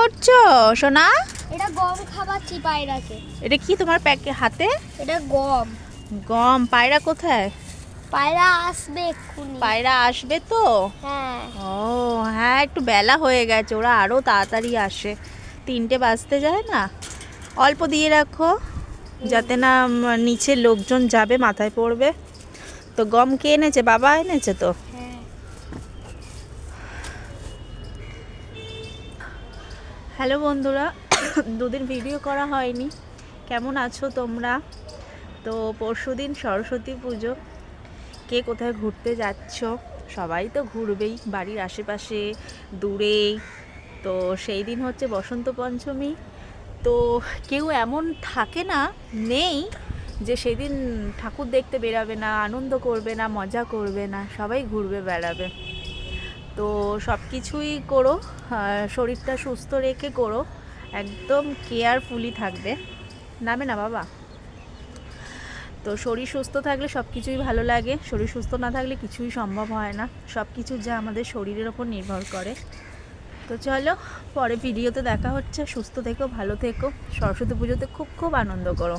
করছো সোনা? এটা গম খাওয়াচ্ছি পায়রাকে। এটা কি তোমার প্যাকে হাতে? এটা গম। গম। পায়রা কোথায়? পায়রা আসবে এক্ষুনি। পায়রা আসবে তো? হ্যাঁ। ও হ্যাঁ, একটু বেলা হয়ে গেছে, ওরা আরও তাড়াতাড়ি আসে, 3টে বাজতে যায় না। অল্প দিয়ে রাখো যাতে না নিচে লোকজন যাবে মাথায় পড়বে। তো গম কে এনেছে? বাবা এনেছে তো? হ্যাঁ। হ্যালো বন্ধুরা, দুদিন ভিডিও করা হয়নি। কেমন আছো তোমরা? তো পরশুদিন সরস্বতী পুজো, কে কোথায় ঘুরতে যাচ্ছ? সবাই তো ঘুরবেই বাড়ির আশেপাশে, দূরে। তো সেই দিন হচ্ছে বসন্ত পঞ্চমী। তো কেউ এমন থাকে না, নেই যে সেদিন ঠাকুর দেখতে বেরাবে না, আনন্দ করবে না, মজা করবে না, সবাই ঘুরবে বেড়াবে। তো সব কিছুই করো, শরীরটা সুস্থ রেখে করো, একদম কেয়ারফুলি থাকবে, নামে না বাবা। তো শরীর সুস্থ থাকলে সব কিছুই ভালো লাগে, শরীর সুস্থ না থাকলে কিছুই সম্ভব হয় না। সব কিছু যা আমাদের শরীরের ওপর নির্ভর করে। তো চলো, পরে ভিডিওতে দেখা হচ্ছে। সুস্থ থেকো, ভালো থেকো, সরস্বতী পুজোতে খুব খুব আনন্দ করো।